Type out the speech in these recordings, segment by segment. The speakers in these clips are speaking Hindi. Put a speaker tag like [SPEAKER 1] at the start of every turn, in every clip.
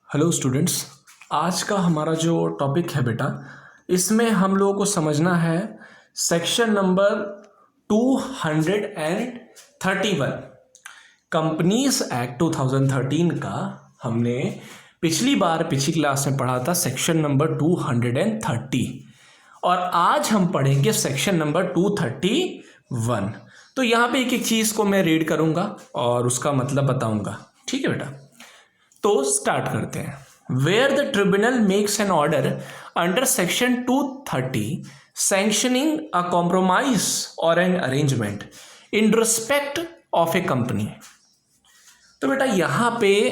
[SPEAKER 1] हेलो स्टूडेंट्स, आज का हमारा जो टॉपिक है बेटा, इसमें हम लोगों को समझना है सेक्शन नंबर 231 कंपनीज एक्ट 2013 का। हमने पिछली क्लास में पढ़ा था सेक्शन नंबर 230 और आज हम पढ़ेंगे सेक्शन नंबर 231। तो यहाँ पे एक एक चीज़ को मैं रीड करूँगा और उसका मतलब बताऊँगा, ठीक है बेटा। तो स्टार्ट करते हैं। Where the tribunal makes an order under section 230 sanctioning a compromise or an arrangement in respect of a company. तो बेटा यहाँ पे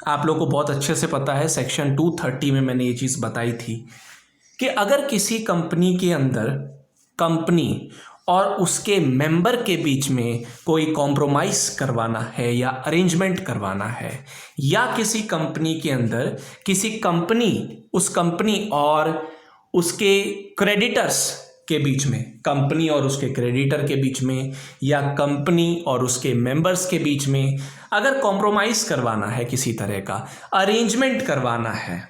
[SPEAKER 1] आप लोग को बहुत अच्छे से पता है, सेक्शन 230 में मैंने ये चीज़ बताई थी कि अगर किसी कंपनी के अंदर कंपनी और उसके मेंबर के बीच में कोई कॉम्प्रोमाइज़ करवाना है या अरेंजमेंट करवाना है, या किसी कंपनी के अंदर उस कंपनी और उसके क्रेडिटर्स के बीच में, कंपनी और उसके क्रेडिटर के बीच में, या कंपनी और उसके मेंबर्स के बीच में अगर कॉम्प्रोमाइज़ करवाना है, किसी तरह का अरेंजमेंट करवाना है,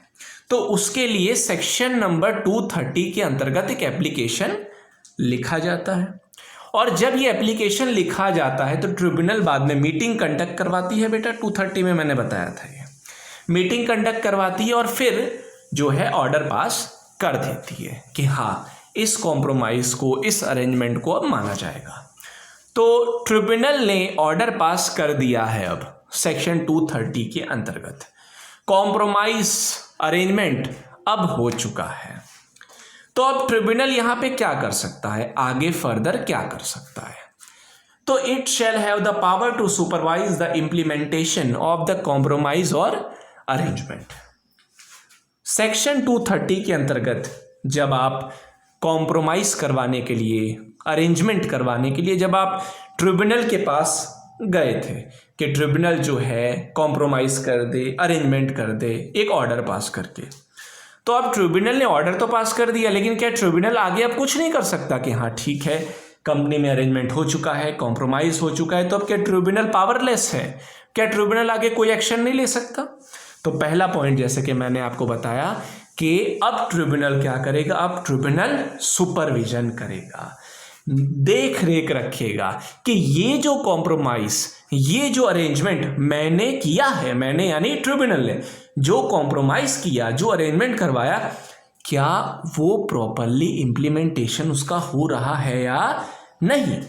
[SPEAKER 1] तो उसके लिए सेक्शन नंबर 230 के अंतर्गत एक एप्लीकेशन लिखा जाता है। और जब ये एप्लीकेशन लिखा जाता है तो ट्रिब्यूनल बाद में मीटिंग कंडक्ट करवाती है बेटा। 230 में मैंने बताया था, ये मीटिंग कंडक्ट करवाती है और फिर जो है ऑर्डर पास कर देती है कि हाँ, इस कॉम्प्रोमाइज़ को, इस अरेंजमेंट को अब माना जाएगा। तो ट्रिब्यूनल ने ऑर्डर पास कर दिया है अब सेक्शन 230 के अंतर्गत। कॉम्प्रोमाइज़ अरेंजमेंट अब हो चुका है। तो अब ट्रिब्यूनल यहां पे क्या कर सकता है, आगे फर्दर क्या कर सकता है? तो it shall have the power to supervise the implementation of the compromise or arrangement. Section 230 के अंतर्गत जब आप कॉम्प्रोमाइज करवाने के लिए, अरेंजमेंट करवाने के लिए जब आप ट्रिब्यूनल के पास गए थे कि ट्रिब्यूनल जो है कॉम्प्रोमाइज कर दे, अरेंजमेंट कर दे एक ऑर्डर पास करके, तो अब ट्रिब्यूनल ने ऑर्डर तो पास कर दिया, लेकिन क्या ट्रिब्यूनल आगे अब कुछ नहीं कर सकता कि हाँ ठीक है, कंपनी में अरेंजमेंट हो चुका है, कॉम्प्रोमाइज हो चुका है, तो अब क्या ट्रिब्यूनल पावरलेस है? क्या ट्रिब्यूनल आगे कोई एक्शन नहीं ले सकता? तो पहला पॉइंट, जैसे कि मैंने आपको बताया कि अब ट्रिब्यूनल क्या करेगा, अब ट्रिब्यूनल सुपरविजन करेगा, देख रेख रखेगा कि ये जो कॉम्प्रोमाइज, ये जो अरेंजमेंट मैंने किया है, मैंने यानी ट्रिब्यूनल ने जो कॉम्प्रोमाइज किया, जो अरेंजमेंट करवाया, क्या वो प्रॉपरली इंप्लीमेंटेशन उसका हो रहा है या नहीं।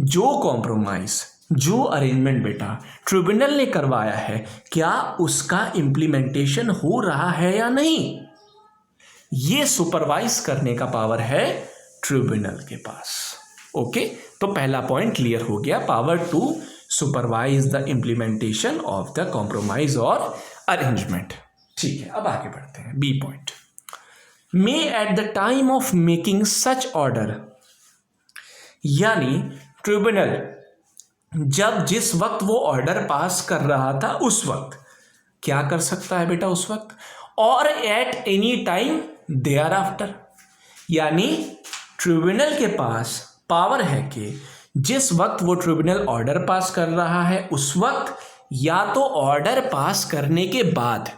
[SPEAKER 1] जो कॉम्प्रोमाइज, जो अरेंजमेंट बेटा ट्रिब्यूनल ने करवाया है, क्या उसका इंप्लीमेंटेशन हो रहा है या नहीं, ये सुपरवाइज करने का पावर है ट्रिब्यूनल के पास। ओके, तो पहला पॉइंट क्लियर हो गया, power to supervise the implementation of the compromise or arrangement. ठीक है, अब आगे बढ़ते हैं। B point, may at the time of making such order, यानी ट्रिब्यूनल जब जिस वक्त वो ऑर्डर पास कर रहा था उस वक्त क्या कर सकता है बेटा, उस वक्त, और at any time thereafter, यानी ट्रिब्यूनल के पास पावर है कि जिस वक्त वो ट्रिब्यूनल ऑर्डर पास कर रहा है उस वक्त, या तो ऑर्डर पास करने के बाद।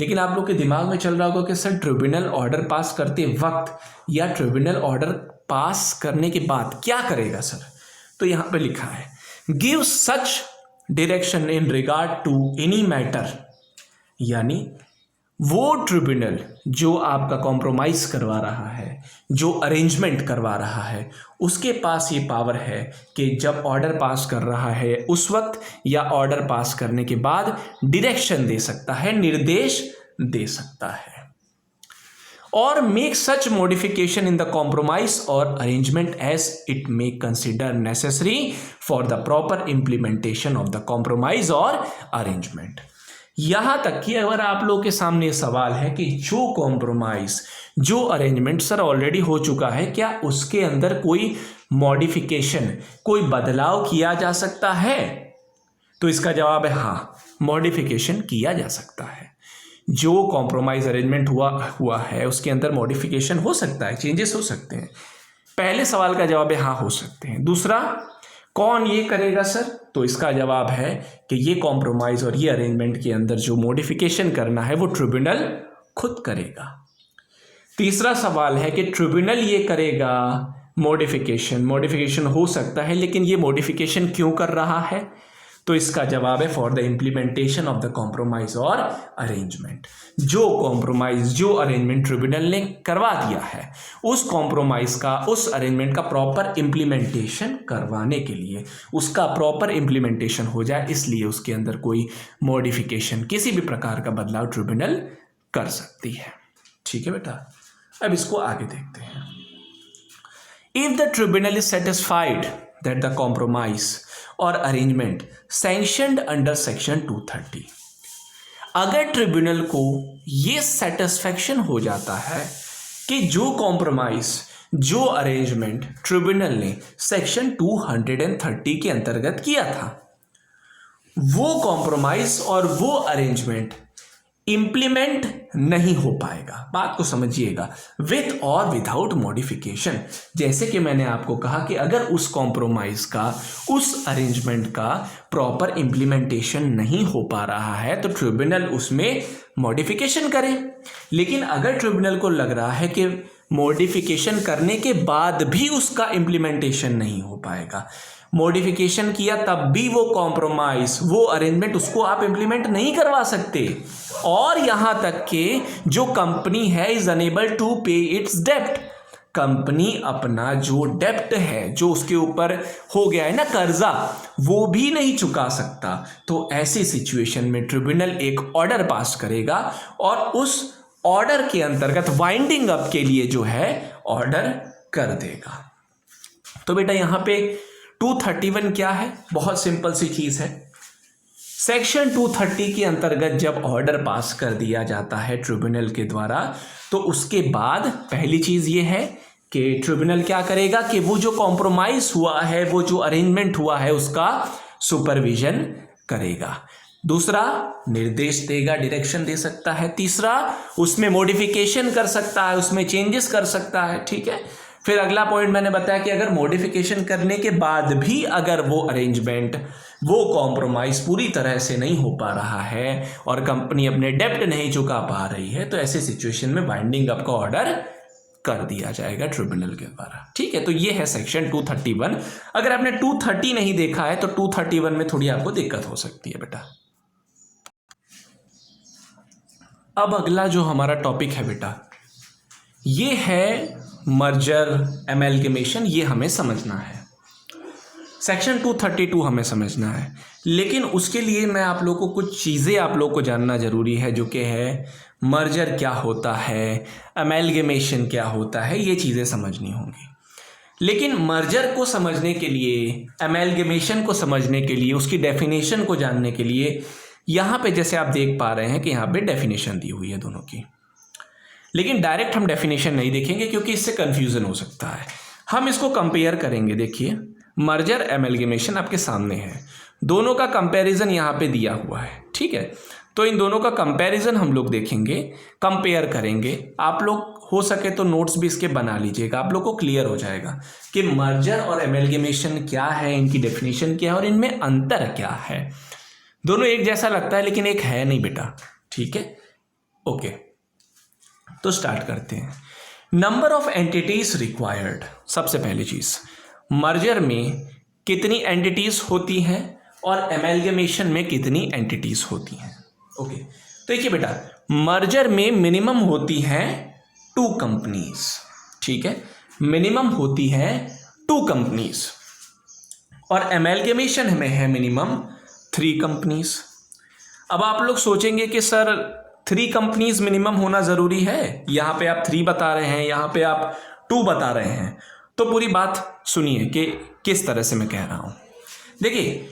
[SPEAKER 1] लेकिन आप लोग के दिमाग में चल रहा होगा कि सर ट्रिब्यूनल ऑर्डर पास करते वक्त या ट्रिब्यूनल ऑर्डर पास करने के बाद क्या करेगा सर? तो यहां पे लिखा है, give such direction in regard to any matter, यानी वो ट्रिब्यूनल जो आपका कॉम्प्रोमाइज करवा रहा है, जो अरेंजमेंट करवा रहा है, उसके पास ये पावर है कि जब ऑर्डर पास कर रहा है उस वक्त या ऑर्डर पास करने के बाद डायरेक्शन दे सकता है, निर्देश दे सकता है, और make such modification in the compromise or arrangement as it may consider necessary for the proper implementation of the compromise or arrangement. यहां तक कि अगर आप लोगों के सामने सवाल है कि जो कॉम्प्रोमाइज, जो अरेंजमेंट सर ऑलरेडी हो चुका है, क्या उसके अंदर कोई मॉडिफिकेशन, कोई बदलाव किया जा सकता है? तो इसका जवाब है हाँ, मॉडिफिकेशन किया जा सकता है। जो कॉम्प्रोमाइज अरेंजमेंट हुआ है उसके अंदर मॉडिफिकेशन हो सकता है, चेंजेस हो सकते हैं। पहले सवाल का जवाब है हाँ, हो सकते हैं। दूसरा, कौन ये करेगा सर? तो इसका जवाब है कि ये कॉम्प्रोमाइज़ और ये अरेंजमेंट के अंदर जो मॉडिफिकेशन करना है वो ट्रिब्यूनल खुद करेगा। तीसरा सवाल है कि ट्रिब्यूनल ये करेगा मॉडिफिकेशन हो सकता है, लेकिन ये मॉडिफिकेशन क्यों कर रहा है? तो इसका जवाब है for the implementation of the compromise or arrangement. जो कॉम्प्रोमाइज जो अरेंजमेंट ट्रिब्यूनल ने करवा दिया है उस कॉम्प्रोमाइज का उस अरेंजमेंट का प्रॉपर इम्प्लीमेंटेशन करवाने के लिए, उसका प्रॉपर इम्प्लीमेंटेशन हो जाए, इसलिए उसके अंदर कोई मॉडिफिकेशन किसी भी प्रकार का बदलाव ट्रिब्यूनल कर सकती है। ठीक है बेटा, अब इसको आगे देखते हैं। If the tribunal is satisfied that the compromise or arrangement sanctioned under section 230, अगर ट्रिब्यूनल को ये सेटिस्फेक्शन हो जाता है कि जो कॉम्प्रोमाइज जो अरेंजमेंट ट्रिब्यूनल ने सेक्शन 230 के अंतर्गत किया था, वो कॉम्प्रोमाइज और वो अरेंजमेंट इंप्लीमेंट नहीं हो पाएगा। बात को समझिएगा, विथ और विदाउट मॉडिफिकेशन। जैसे कि मैंने आपको कहा कि अगर उस कॉम्प्रोमाइज का उस अरेंजमेंट का प्रॉपर इंप्लीमेंटेशन नहीं हो पा रहा है तो ट्रिब्यूनल उसमें मॉडिफिकेशन करे। लेकिन अगर ट्रिब्यूनल को लग रहा है कि मॉडिफिकेशन करने के बाद भी उसका इंप्लीमेंटेशन नहीं हो पाएगा, मॉडिफिकेशन किया तब भी वो कॉम्प्रोमाइज वो अरेंजमेंट उसको आप इंप्लीमेंट नहीं करवा सकते, और यहां तक कि जो कंपनी है इज अनेबल टू पे इट्स डेब्ट, कंपनी अपना जो डेब्ट है जो उसके ऊपर हो गया है ना कर्जा, वो भी नहीं चुका सकता। तो ऐसी सिचुएशन में ट्रिब्यूनल एक ऑर्डर पास करेगा और उस ऑर्डर के अंतर्गत वाइंडिंग अप के लिए जो है ऑर्डर कर देगा। तो बेटा यहां पे 231 क्या है? बहुत सिंपल सी चीज है। सेक्शन 230 के अंतर्गत जब ऑर्डर पास कर दिया जाता है ट्रिब्यूनल के द्वारा, तो उसके बाद पहली चीज ये है कि ट्रिब्यूनल क्या करेगा कि वो जो कॉम्प्रोमाइज हुआ है, वो जो अरेंजमेंट हुआ है, उसका सुपरविजन करेगा। दूसरा, निर्देश देगा, डायरेक्शन दे सकता है। तीसरा, उसमें मॉडिफिकेशन कर सकता है, उसमें चेंजेस कर सकता है। ठीक है, फिर अगला पॉइंट मैंने बताया कि अगर मॉडिफिकेशन करने के बाद भी अगर वो अरेंजमेंट वो कॉम्प्रोमाइज पूरी तरह से नहीं हो पा रहा है और कंपनी अपने डेब्ट नहीं चुका पा रही है, तो ऐसे सिचुएशन में बाइंडिंग अप का ऑर्डर कर दिया जाएगा ट्रिब्यूनल के द्वारा। ठीक है, तो ये है सेक्शन 231। अगर आपने 230 नहीं देखा है तो 231 में थोड़ी आपको दिक्कत हो सकती है बेटा। अब अगला जो हमारा टॉपिक है बेटा, ये है मर्जर एमेलगेमेशन। ये हमें समझना है, सेक्शन 232 हमें समझना है, लेकिन उसके लिए मैं आप लोगों को कुछ चीज़ें आप लोगों को जानना जरूरी है, जो कि है मर्जर क्या होता है, एमेलगेमेशन क्या होता है, ये चीज़ें समझनी होंगी। लेकिन मर्जर को समझने के लिए, एमेलगेमेशन को समझने के लिए, उसकी डेफिनेशन को जानने के लिए यहाँ पे जैसे आप देख पा रहे हैं कि यहाँ पे डेफिनेशन दी हुई है दोनों की, लेकिन डायरेक्ट हम डेफिनेशन नहीं देखेंगे क्योंकि इससे कंफ्यूजन हो सकता है। हम इसको कंपेयर करेंगे। देखिए, मर्जर एमेलगेमेशन आपके सामने है, दोनों का कंपैरिजन यहाँ पे दिया हुआ है। ठीक है, तो इन दोनों का कंपैरिजन हम लोग देखेंगे, कंपेयर करेंगे। आप लोग हो सके तो नोट्स भी इसके बना लीजिएगा, आप लोग को क्लियर हो जाएगा कि मर्जर और एमेलगेमेशन क्या है, इनकी डेफिनेशन क्या है और इनमें अंतर क्या है। दोनों एक जैसा लगता है लेकिन एक है नहीं बेटा। ठीक है, ओके, तो स्टार्ट करते हैं। Number of entities required. सबसे पहली चीज, मर्जर में कितनी एंटिटीज होती हैं और एमेलगेमेशन में कितनी एंटिटीज होती हैं। ओके, तो देखिए बेटा, मर्जर में मिनिमम होती हैं 2 कंपनीज। ठीक है, मिनिमम होती हैं 2 कंपनीज, और एमेलगेमेशन में है मिनिमम 3 कंपनीज। अब आप लोग सोचेंगे कि सर 3 कंपनीज मिनिमम होना जरूरी है, यहाँ पे आप 3 बता रहे हैं, यहाँ पे आप 2 बता रहे हैं। तो पूरी बात सुनिए कि किस तरह से मैं कह रहा हूँ। देखिए,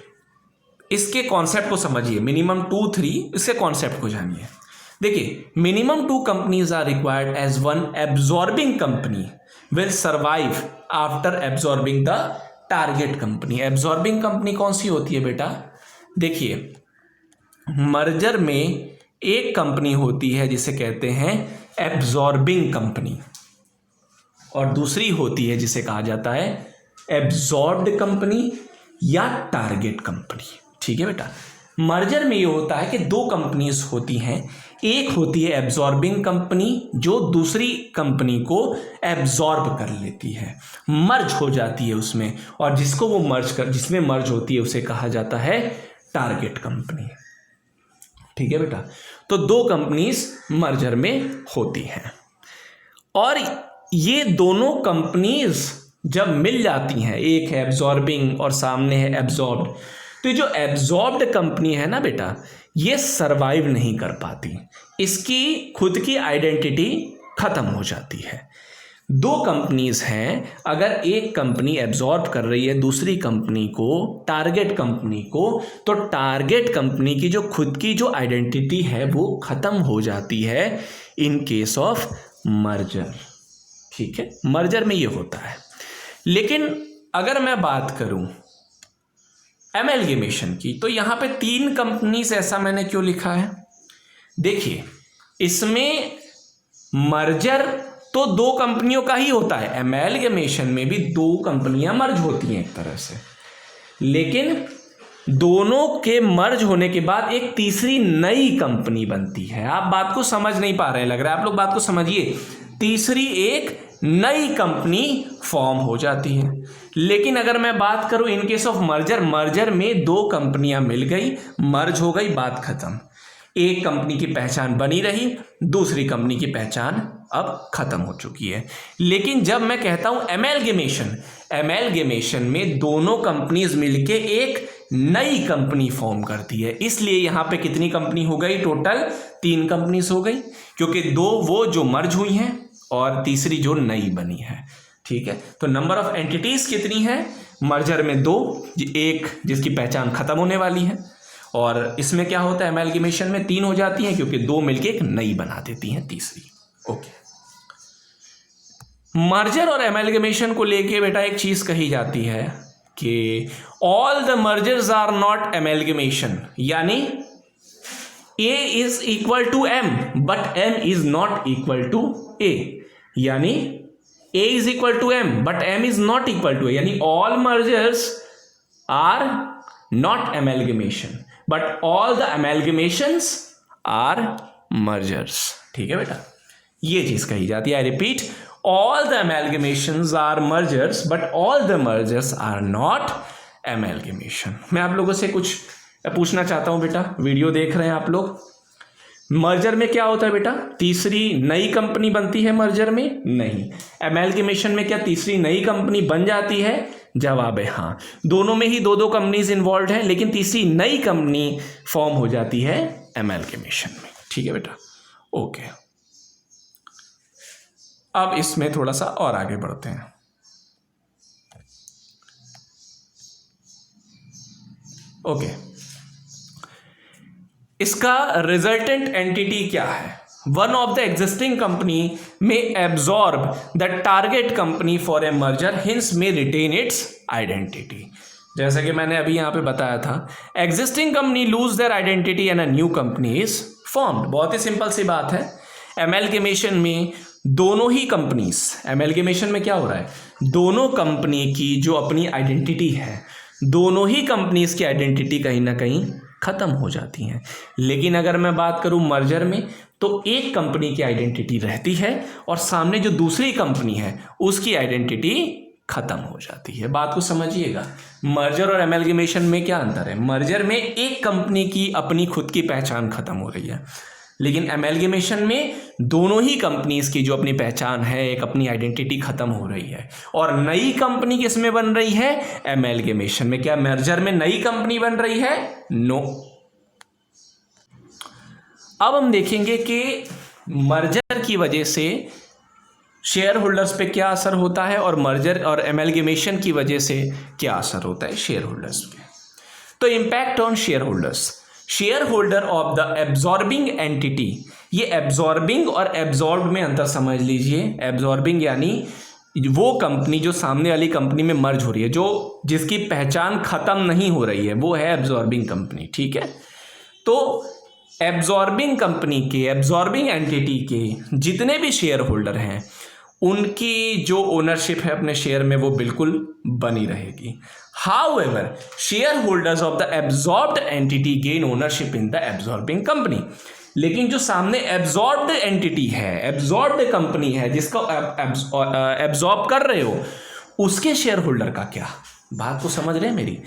[SPEAKER 1] इसके कॉन्सेप्ट को समझिए, मिनिमम 2, 3, इसके कॉन्सेप्ट को जानिए। देखिए, minimum 2 companies are required as one absorbing company will survive after absorbing the target company. Absorbing company कौन सी होती है बेटा? देखिए, मर्जर में एक कंपनी होती है जिसे कहते हैं एब्जॉर्बिंग कंपनी, और दूसरी होती है जिसे कहा जाता है एब्जॉर्ब्ड कंपनी या टारगेट कंपनी। ठीक है बेटा, मर्जर में ये होता है कि दो कंपनीज होती हैं, एक होती है एब्जॉर्बिंग कंपनी जो दूसरी कंपनी को एब्जॉर्ब कर लेती है, मर्ज हो जाती है उसमें, और जिसको वो जिसमें मर्ज होती है उसे कहा जाता है टारगेट कंपनी। ठीक है बेटा, तो दो कंपनीज मर्जर में होती हैं, और ये दोनों कंपनीज जब मिल जाती हैं, एक है एब्जॉर्बिंग और सामने है एब्जॉर्ब्ड, तो जो एब्जॉर्ब्ड कंपनी है ना बेटा, ये सरवाइव नहीं कर पाती, इसकी खुद की आइडेंटिटी खत्म हो जाती है। दो कंपनीज हैं, अगर एक कंपनी एब्जॉर्ब कर रही है दूसरी कंपनी को, टारगेट कंपनी को, तो टारगेट कंपनी की जो खुद की जो आइडेंटिटी है वो खत्म हो जाती है इन केस ऑफ मर्जर। ठीक है, मर्जर में ये होता है। लेकिन अगर मैं बात करूं एमएलगेमेशन की, तो यहां पे तीन कंपनीज, ऐसा मैंने क्यों लिखा है? देखिए, इसमें मर्जर तो दो कंपनियों का ही होता है, एमएलगेमेशन में भी दो कंपनियां मर्ज होती हैं एक तरह से, लेकिन दोनों के मर्ज होने के बाद एक तीसरी नई कंपनी बनती है। आप बात को समझ नहीं पा रहे हैं, लग रहा है आप लोग बात को समझिए। तीसरी एक नई कंपनी फॉर्म हो जाती है। लेकिन अगर मैं बात करूं in case of merger, merger में दो कंपनियां मिल गई, मर्ज हो गई, बात खत्म। एक कंपनी की पहचान बनी रही, दूसरी कंपनी की पहचान अब खत्म हो चुकी है। लेकिन जब मैं कहता हूं एमएलगेमेशन, एमएलगेमेशन में दोनों कंपनीज मिलके एक नई कंपनी फॉर्म करती है, इसलिए यहां पे कितनी कंपनी हो गई? टोटल 3 कंपनीज हो गई, क्योंकि दो वो जो मर्ज हुई हैं और तीसरी जो नई बनी है। ठीक है, तो नंबर ऑफ एंटिटीज कितनी है? मर्जर में 2, एक जिसकी पहचान खत्म होने वाली है, और इसमें क्या होता है एमएलगेमेशन में 3 हो जाती हैं, क्योंकि 2 मिलके एक नई बना देती हैं तीसरी। ओके, मर्जर और एमएलगेमेशन को लेके बेटा एक चीज कही जाती है कि all the mergers are not amalgamation, यानी A is equal to M but M is not equal to A, यानी A is equal to M but M is not equal to A, यानी all mergers are not amalgamation but all the amalgamations are mergers. ठीक है बेटा, ये चीज कही जाती है। I repeat, all the amalgamations are mergers but all the mergers are not एमएलगेमेशन। मैं आप लोगों से कुछ पूछना चाहता हूं बेटा, वीडियो देख रहे हैं आप लोग, मर्जर में क्या होता है बेटा? तीसरी नई कंपनी बनती है मर्जर में? नहीं। एमएलगेमेशन में क्या तीसरी नई कंपनी बन जाती है? जवाब है हाँ, दोनों में ही 2 कंपनीज इन्वॉल्व हैं, लेकिन तीसरी नई कंपनी फॉर्म हो जाती है एमएलगेमेशन में। ठीक है बेटा, ओके। अब इसमें थोड़ा सा और आगे बढ़ते हैं। ओके, इसका रिजल्टेंट एंटिटी क्या है? One of the existing company में absorb the target company for a merger, hence में रिटेन इट्स आइडेंटिटी। जैसा कि मैंने अभी यहां पे बताया था, existing company lose their identity and a new company is formed. बहुत ही सिंपल सी बात है। एमएलगेमेशन में दोनों ही कंपनीज, एमएलगेमेशन में क्या हो रहा है? दोनों कंपनी की जो अपनी आइडेंटिटी है, दोनों ही कंपनीज की आइडेंटिटी कहीं ना कहीं खत्म हो जाती हैं। लेकिन अगर मैं बात करूं मर्जर में, तो एक कंपनी की आइडेंटिटी रहती है और सामने जो दूसरी कंपनी है उसकी आइडेंटिटी खत्म हो जाती है। बात को समझिएगा, मर्जर और एमएलगेमेशन में क्या अंतर है? मर्जर में एक कंपनी की अपनी खुद की पहचान खत्म हो रही है, लेकिन एमएलगेमेशन में दोनों ही कंपनीज की जो अपनी पहचान है, एक अपनी आइडेंटिटी खत्म हो रही है। और नई कंपनी किसमें बन रही है? एमएलगेमेशन में। क्या मर्जर में नई कंपनी बन रही है? नो। अब हम देखेंगे कि मर्जर की वजह से शेयर होल्डर्स पे क्या असर होता है और मर्जर और एमएलगेमेशन की वजह से क्या असर होता है शेयर होल्डर्स पे। तो impact on share holders, share holder of the absorbing entity, ये एब्जॉर्बिंग और एब्जॉर्ब में अंतर समझ लीजिए। एब्जॉर्बिंग यानी वो कंपनी जो सामने वाली कंपनी में मर्ज हो रही है, जो जिसकी पहचान खत्म नहीं हो रही है, वो है एब्जॉर्बिंग कंपनी। ठीक है, तो एब्जॉर्बिंग कंपनी के, एब्जॉर्बिंग एंटिटी के जितने भी शेयर होल्डर हैं, उनकी जो ओनरशिप है अपने शेयर में वो बिल्कुल बनी रहेगी। However share holders of the absorbed entity gain ownership in the absorbing company. लेकिन जो सामने एब्जॉर्ब्ड एंटिटी है, एब्जॉर्ब्ड कंपनी है जिसको एब्जॉर्ब कर रहे हो, उसके शेयर होल्डर का क्या? बात को समझ रहे हैं मेरी?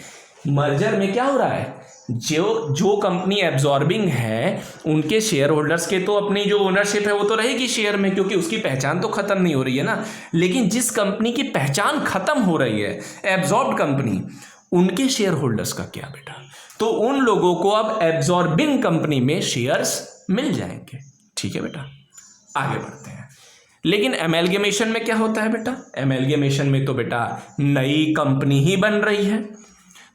[SPEAKER 1] मर्जर में क्या हो रहा है, जो कंपनी एब्जॉर्बिंग है उनके शेयर होल्डर्स के तो अपनी जो ओनरशिप है वो तो रहेगी शेयर में, क्योंकि उसकी पहचान तो खत्म नहीं हो रही है ना। लेकिन जिस कंपनी की पहचान खत्म हो रही है, एब्जॉर्ब्ड कंपनी, उनके शेयर होल्डर्स का क्या बेटा? तो उन लोगों को अब एब्जॉर्बिंग कंपनी में शेयर्स मिल जाएंगे। ठीक है बेटा, आगे बढ़ते हैं। लेकिन एमैल्गेमेशन में क्या होता है बेटा? एमैल्गेमेशन में तो बेटा नई कंपनी ही बन रही है।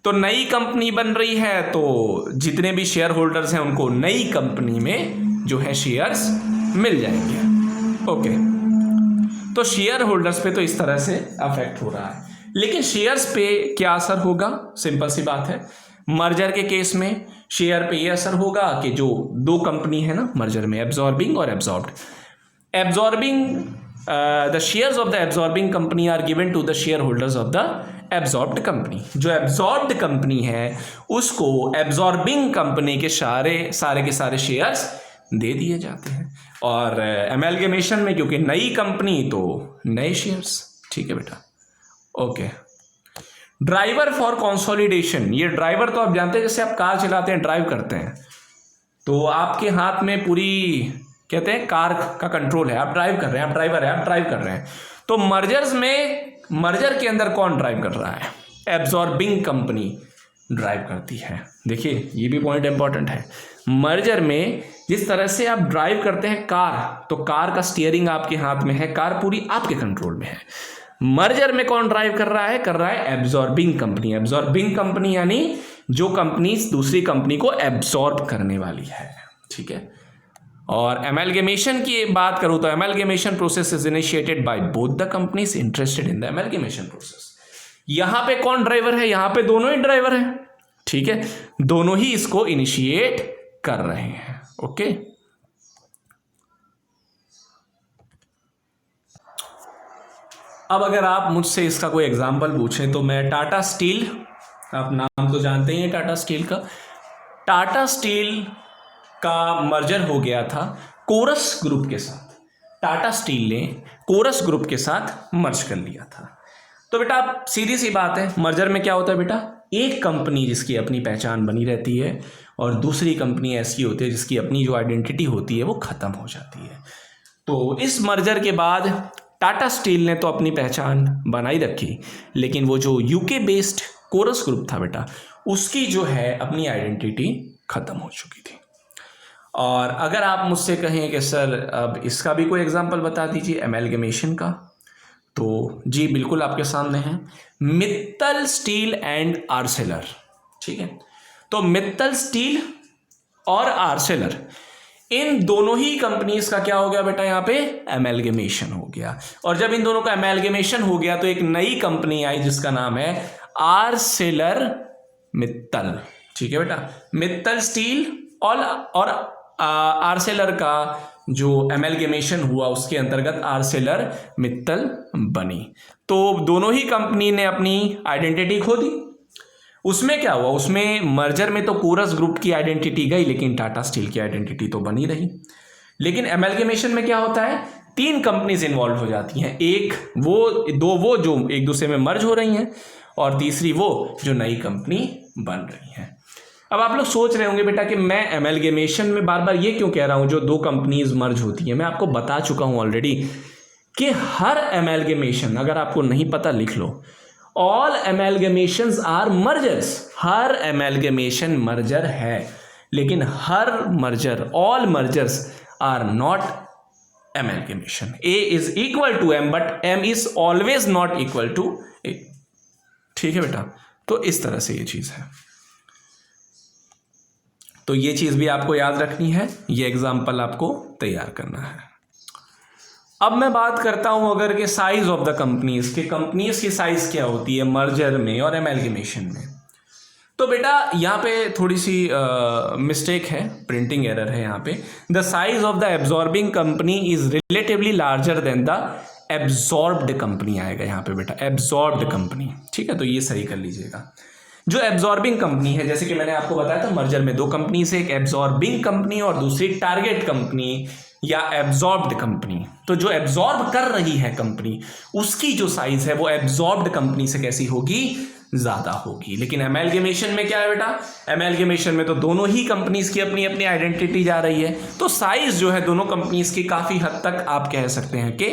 [SPEAKER 1] तो नई कंपनी बन रही है तो जितने भी शेयर होल्डर्स हैं उनको नई कंपनी में जो है शेयर्स मिल जाएंगे। ओके, तो शेयर होल्डर्स पे तो इस तरह से अफेक्ट हो रहा है। लेकिन शेयर्स पे क्या असर होगा? सिंपल सी बात है, मर्जर के केस में शेयर पे ये असर होगा कि जो दो कंपनी है ना मर्जर में, एब्जॉर्बिंग और absorbed, absorbing the shares of the absorbing company are given to the share holders of the absorbed company. जो एब्जॉर्ब्ड कंपनी है उसको एब्जॉर्बिंग कंपनी के सारे के सारे शेयर्स दे दिए जाते हैं। और एमैल्गेमेशन में क्योंकि नई कंपनी तो नए शेयर्स। ठीक है बेटा, ओके। ड्राइवर फॉर कंसोलिडेशन, ये ड्राइवर तो आप जानते हैं, जैसे आप कार चलाते हैं, ड्राइव करते हैं, तो आपके हाथ में पूरी कहते हैं कार का कंट्रोल है, आप ड्राइव कर रहे हैं, आप ड्राइवर है, आप ड्राइव कर रहे हैं। तो मर्जर्स में, मर्जर के अंदर कौन ड्राइव कर रहा है? एब्जॉर्बिंग कंपनी ड्राइव करती है। देखिए ये भी पॉइंट इंपॉर्टेंट है। मर्जर में जिस तरह से आप ड्राइव करते हैं कार, तो कार का स्टीयरिंग आपके हाथ में है, कार पूरी आपके कंट्रोल में है। मर्जर में कौन ड्राइव कर रहा है? कर रहा है एब्जॉर्बिंग कंपनी। एब्जॉर्बिंग कंपनी यानी जो कंपनी दूसरी कंपनी को एब्जॉर्ब करने वाली है। ठीक है। और एमैल्गेमेशन की बात करूं तो amalgamation process is initiated by both the companies interested in the amalgamation process. यहां पे कौन ड्राइवर है? यहां पे दोनों ही ड्राइवर हैं। ठीक है, दोनों ही इसको इनिशिएट कर रहे हैं। ओके, अब अगर आप मुझसे इसका कोई एग्जांपल पूछें तो मैं टाटा स्टील, आप नाम तो जानते ही हैं टाटा स्टील का, टाटा स्टील का मर्जर हो गया था कोरस ग्रुप के साथ। टाटा स्टील ने कोरस ग्रुप के साथ मर्ज कर लिया था। तो बेटा सीधी सी बात है, मर्जर में क्या होता है बेटा? एक कंपनी जिसकी अपनी पहचान बनी रहती है और दूसरी कंपनी ऐसी होती है जिसकी अपनी जो आइडेंटिटी होती है वो खत्म हो जाती है। तो इस मर्जर के बाद टाटा स्टील ने तो अपनी पहचान बनाई रखी, लेकिन वो जो यूके बेस्ड कोरस ग्रुप था बेटा, उसकी जो है अपनी आइडेंटिटी खत्म हो चुकी थी। और अगर आप मुझसे कहें कि सर अब इसका भी कोई एग्जांपल बता दीजिए एमैल्गेमेशन का, तो जी बिल्कुल आपके सामने है, मित्तल स्टील एंड आर्सेलर। ठीक है, तो मित्तल स्टील और आर्सेलर, इन दोनों ही कंपनीज का क्या हो गया बेटा? यहाँ पे एमैल्गेमेशन हो गया। और जब इन दोनों का एमैल्गेमेशन हो गया तो एक नई कंपनी आई जिसका नाम है आर्सेलर मित्तल। ठीक है बेटा, मित्तल स्टील और आर्सेलर का जो एमैल्गेमेशन हुआ उसके अंतर्गत आर्सेलर मित्तल बनी। तो दोनों ही कंपनी ने अपनी आइडेंटिटी खो दी। उसमें क्या हुआ? उसमें मर्जर में तो कोरस ग्रुप की आइडेंटिटी गई, लेकिन टाटा स्टील की आइडेंटिटी तो बनी रही। लेकिन एमैल्गेमेशन में क्या होता है? तीन कंपनीज इन्वॉल्व हो जाती हैं, एक वो, दो वो जो एक दूसरे में मर्ज हो रही हैं, और तीसरी वो जो नई कंपनी बन रही है। अब आप लोग सोच रहे होंगे बेटा कि मैं एमैल्गेमेशन में बार बार ये क्यों कह रहा हूं जो दो कंपनीज मर्ज होती हैं। मैं आपको बता चुका हूं ऑलरेडी कि हर एमैल्गेमेशन, अगर आपको नहीं पता लिख लो, ऑल एमैल्गेमेशंस आर मर्जर्स। हर एमैल्गेमेशन मर्जर है, लेकिन हर merger, all mergers are not amalgamation. A is equal to M, but M is always not equal to A. ठीक है बेटा, तो इस तरह से ये चीज है। तो ये चीज भी आपको याद रखनी है, ये एग्जाम्पल आपको तैयार करना है। अब मैं बात करता हूं अगर के साइज ऑफ द कंपनीज के, कंपनीज की साइज क्या होती है मर्जर में और एमैल्गेमेशन में। तो बेटा यहाँ पे थोड़ी सी मिस्टेक है, प्रिंटिंग एरर है यहाँ पे। The size of the absorbing company is relatively larger than the absorbed company आएगा यहाँ पे बेटा, एब्जॉर्ब्ड कंपनी, ठीक है, तो ये सही कर लीजिएगा। जो एब्जॉर्बिंग कंपनी है, जैसे कि मैंने आपको बताया था मर्जर में दो कंपनी से, एक एब्जॉर्बिंग कंपनी और दूसरी टारगेट कंपनी या एब्जॉर्ब्ड कंपनी। तो जो एब्जॉर्ब कर रही है कंपनी, उसकी जो साइज है वो एब्जॉर्ब्ड कंपनी से कैसी होगी, ज्यादा होगी। लेकिन एमैल्गेमेशन में क्या है बेटा, एमैल्गेमेशन में तो दोनों ही कंपनीज की अपनी अपनी आइडेंटिटी जा रही है, तो साइज जो है दोनों कंपनीज की काफी हद तक आप कह सकते हैं कि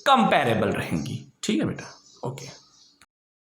[SPEAKER 1] कंपैरेबल रहेंगी। ठीक है बेटा, ओके।